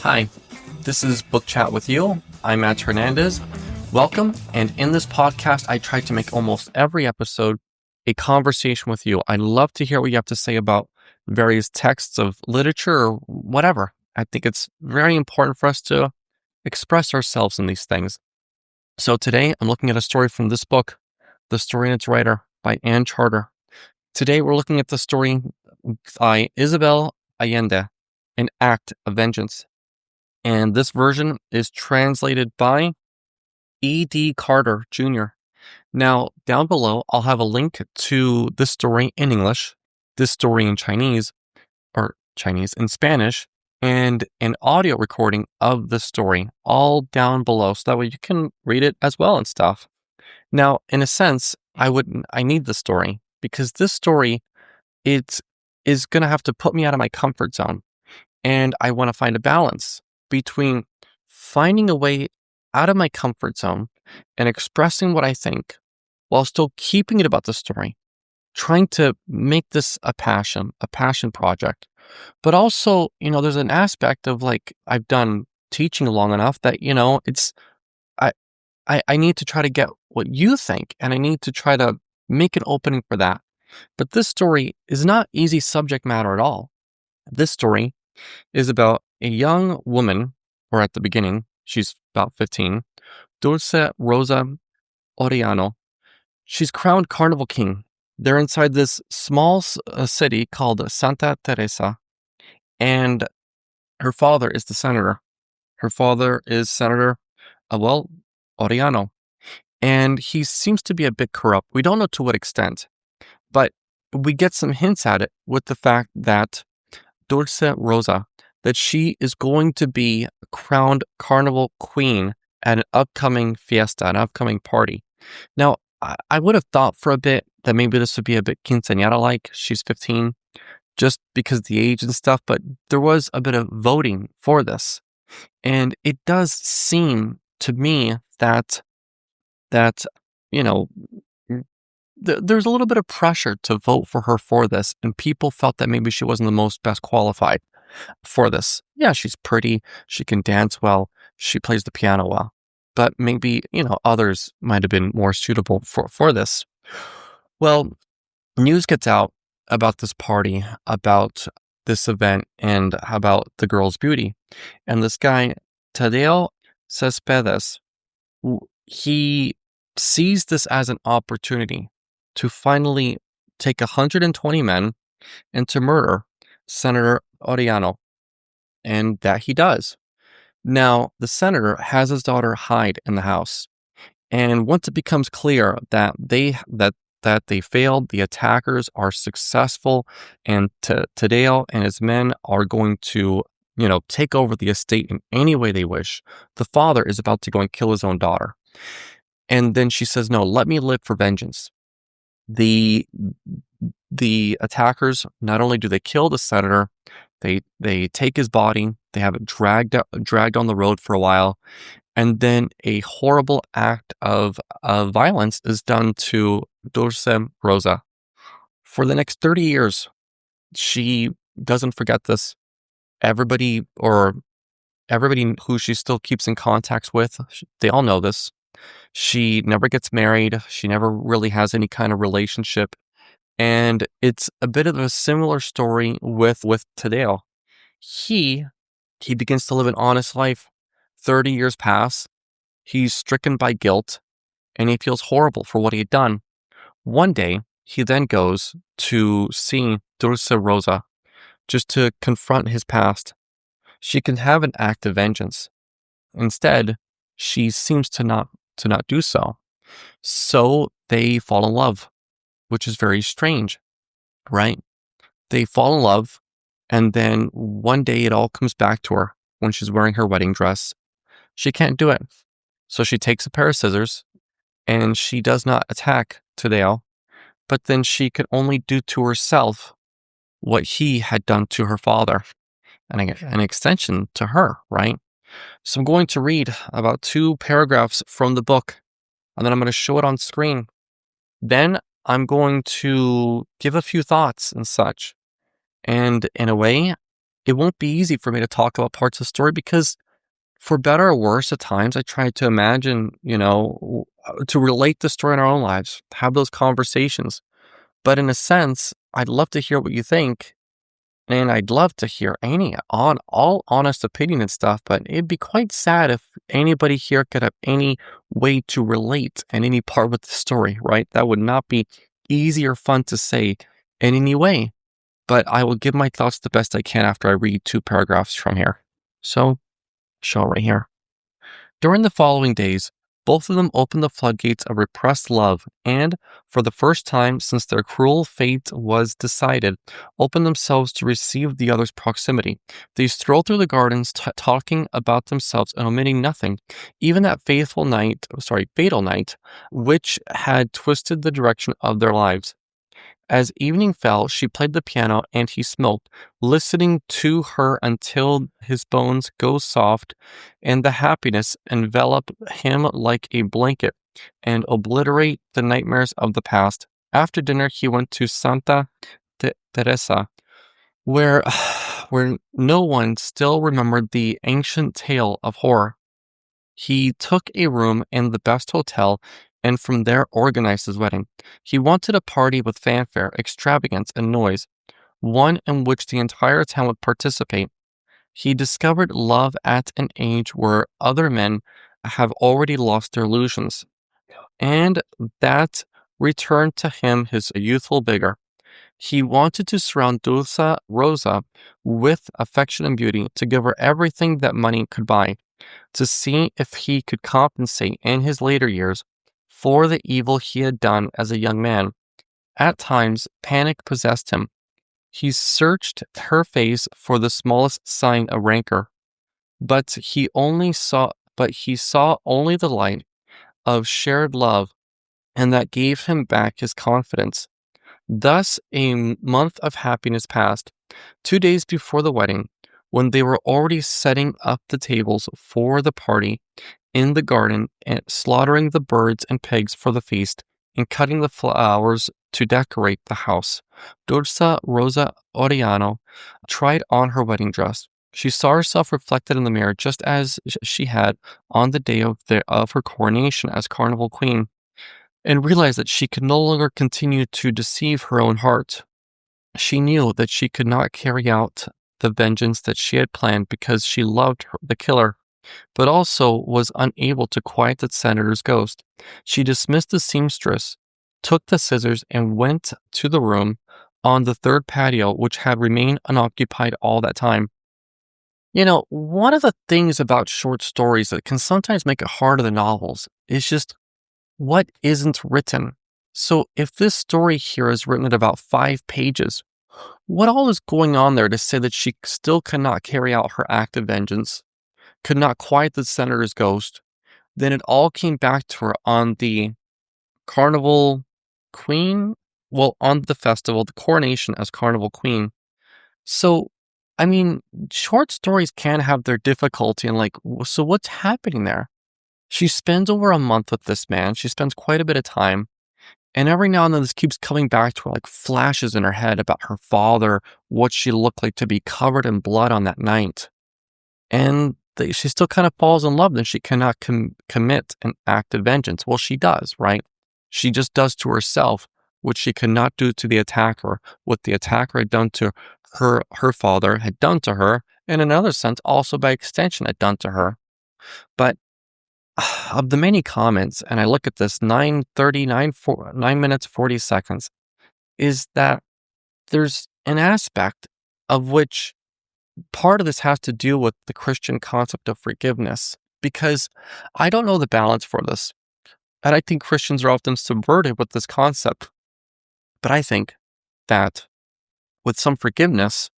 Hi, this is Book Chat with You. I'm Matthew Hernandez. Welcome, and in this podcast, I try to make almost every episode a conversation with you. I'd love to hear what you have to say about various texts of literature or whatever. I think it's very important for us to express ourselves in these things. So today, I'm looking at a story from this book, The Story and Its Writer by Anne Charter. Today, we're looking at the story by Isabel Allende, An Act of Vengeance. And this version is translated by E.D. Carter Jr. Now, down below, I'll have a link to this story in English, this story in Chinese, in Spanish, and an audio recording of the story all down below. So that way you can read it as well and stuff. Now, in a sense, I need the story because this story, it is going to have to put me out of my comfort zone. And I want to find a balance between finding a way out of my comfort zone and expressing what I think while still keeping it about the story, trying to make this a passion project. But also, there's an aspect of I've done teaching long enough that, it's, I need to try to get what you think and I need to try to make an opening for that. But this story is not easy subject matter at all. This story is about a young woman, or at the beginning, she's about 15, Dulce Rosa Oriano. She's crowned carnival king. They're inside this small city called Santa Teresa, and her father is the senator. Her father is Senator, Oriano, and he seems to be a bit corrupt. We don't know to what extent, but we get some hints at it with the fact that Dulce Rosa, that she is going to be a crowned carnival queen at an upcoming fiesta, an upcoming party. Now, I would have thought for a bit that maybe this would be a bit quinceañera-like. She's 15, just because of the age and stuff, but there was a bit of voting for this. And it does seem to me that there's a little bit of pressure to vote for her for this, and people felt that maybe she wasn't the most best qualified for this. Yeah, she's pretty, she can dance well, she plays the piano well, but maybe, others might have been more suitable for this. Well, news gets out about this party, about this event, and about the girl's beauty. And this guy, Tadeo Cespedes, he sees this as an opportunity to finally take 120 men and to murder Senator Oriano. And that he does. Now, the senator has his daughter hide in the house. And once it becomes clear that they failed, the attackers are successful, and Tadeo and his men are going to, take over the estate in any way they wish, the father is about to go and kill his own daughter. And then she says, no, let me live for vengeance. The attackers, not only do they kill the senator, they take his body, they have it dragged on the road for a while, and then a horrible act of violence is done to Dulce Rosa. For the next 30 years, she doesn't forget this. Everybody who she still keeps in contact with, they all know this. She never gets married. She never really has any kind of relationship. And it's a bit of a similar story with Tadeo. He begins to live an honest life. 30 years pass. He's stricken by guilt, and he feels horrible for what he had done. One day, he then goes to see Dulce Rosa, just to confront his past. She can have an act of vengeance. Instead, she seems to not do so. So they fall in love, which is very strange, right? They fall in love, and then one day it all comes back to her when she's wearing her wedding dress. She can't do it. So she takes a pair of scissors, and she does not attack Tadeo, but then she could only do to herself what he had done to her father, and an extension to her, right? So I'm going to read about 2 paragraphs from the book, and then I'm going to show it on screen. Then I'm going to give a few thoughts and such. And in a way, it won't be easy for me to talk about parts of the story because, for better or worse, at times I try to imagine, to relate the story in our own lives, have those conversations. But in a sense, I'd love to hear what you think, and I'd love to hear any on all honest opinion and stuff. But it'd be quite sad if anybody here could have any way to relate in any part of the story, right? That would not be easy or fun to say in any way. But I will give my thoughts the best I can after I read 2 paragraphs from here. So, show right here. During the following days, both of them opened the floodgates of repressed love and, for the first time since their cruel fate was decided, opened themselves to receive the other's proximity. They strolled through the gardens, talking about themselves and omitting nothing, even that fatal night, which had twisted the direction of their lives. As evening fell, she played the piano and he smoked, listening to her until his bones go soft and the happiness envelop him like a blanket and obliterate the nightmares of the past. After dinner, he went to Santa Teresa, where, where no one still remembered the ancient tale of horror. He took a room in the best hotel and from there organized his wedding. He wanted a party with fanfare, extravagance, and noise, one in which the entire town would participate. He discovered love at an age where other men have already lost their illusions, and that returned to him his youthful vigor. He wanted to surround Rosa with affection and beauty, to give her everything that money could buy, to see if he could compensate in his later years for the evil he had done as a young man. At times, panic possessed him. He searched her face for the smallest sign of rancor, but he saw only the light of shared love, and that gave him back his confidence. Thus, a month of happiness passed. 2 days before the wedding, when they were already setting up the tables for the party in the garden and slaughtering the birds and pigs for the feast and cutting the flowers to decorate the house, Dulce Rosa Oriano tried on her wedding dress. She saw herself reflected in the mirror just as she had on the day of her coronation as Carnival Queen, and realized that she could no longer continue to deceive her own heart. She knew that she could not carry out the vengeance that she had planned because she loved the killer, but also was unable to quiet the senator's ghost. She dismissed the seamstress, took the scissors, and went to the room on the third patio, which had remained unoccupied all that time. One of the things about short stories that can sometimes make it harder than novels is just what isn't written. So if this story here is written at about 5 pages, what all is going on there to say that she still cannot carry out her act of vengeance, could not quiet the senator's ghost? Then it all came back to her on the Carnival Queen, on the festival, the coronation as Carnival Queen. So, short stories can have their difficulty, and so what's happening there? She spends over a month with this man. She spends quite a bit of time. And every now and then this keeps coming back to her, like flashes in her head about her father, what she looked like to be covered in blood on that night. And she still kind of falls in love, and she cannot commit an act of vengeance. Well, she does, right? She just does to herself what she could not do to the attacker, what the attacker had done to her father had done to her, and in another sense, also by extension, had done to her. But of the many comments, and I look at this 9 minutes, 40 seconds, is that there's an aspect of which part of this has to do with the Christian concept of forgiveness, because I don't know the balance for this. And I think Christians are often subverted with this concept. But I think that with some forgiveness,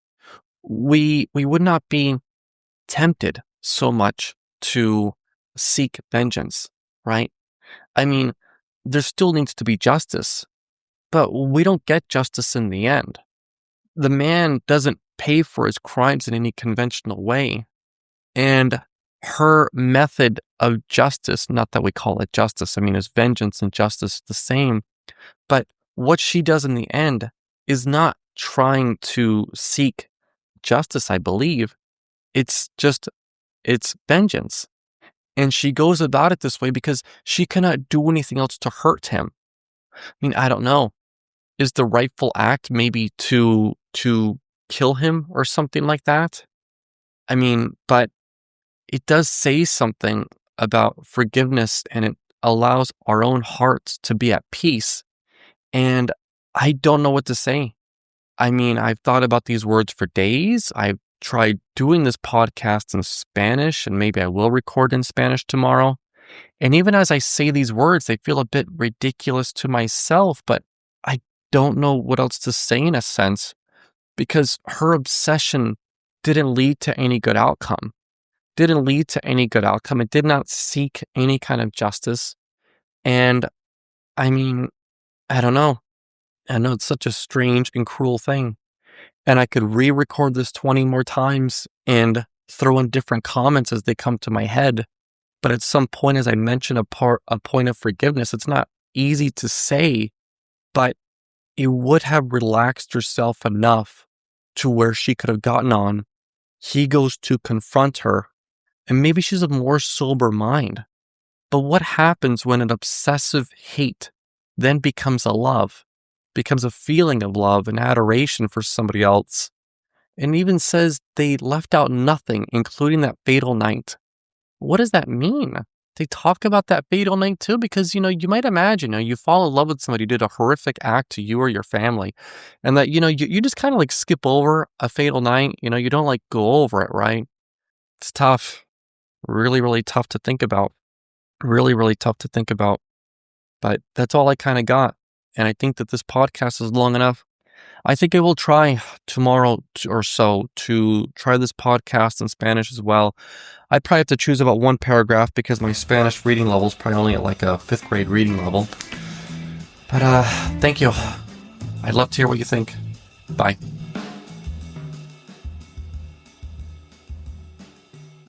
we would not be tempted so much to seek vengeance, right? There still needs to be justice, but we don't get justice in the end. The man doesn't pay for his crimes in any conventional way. And her method of justice, not that we call it justice, is vengeance and justice the same? But what she does in the end is not trying to seek justice, I believe. It's vengeance. And she goes about it this way because she cannot do anything else to hurt him. I mean, I don't know. Is the rightful act maybe to kill him or something like that? I mean, but it does say something about forgiveness, and it allows our own hearts to be at peace. And I don't know what to say. I mean, I've thought about these words for days. I've tried doing this podcast in Spanish, and maybe I will record in Spanish tomorrow. And even as I say these words, they feel a bit ridiculous to myself, but I don't know what else to say in a sense, because her obsession didn't lead to any good outcome. It did not seek any kind of justice. And I mean, I don't know. I know it's such a strange and cruel thing. And I could re-record this 20 more times and throw in different comments as they come to my head. But at some point, as I mention a point of forgiveness, it's not easy to say, but it would have relaxed herself enough to where she could have gotten on. He goes to confront her, and maybe she's of more sober mind. But what happens when an obsessive hate then becomes a love, becomes a feeling of love and adoration for somebody else? And even says they left out nothing, including that fatal night. What does that mean? They talk about that fatal night too, because, you might imagine, you fall in love with somebody who did a horrific act to you or your family, and that, you just kind of like skip over a fatal night. You don't like go over it, right? It's tough. Really, really tough to think about. Really, really tough to think about. But that's all I kind of got. And I think that this podcast is long enough. I think I will try tomorrow or so to try this podcast in Spanish as well. I probably have to choose about one paragraph because my Spanish reading level is probably only at like a 5th grade reading level. But thank you. I'd love to hear what you think. Bye.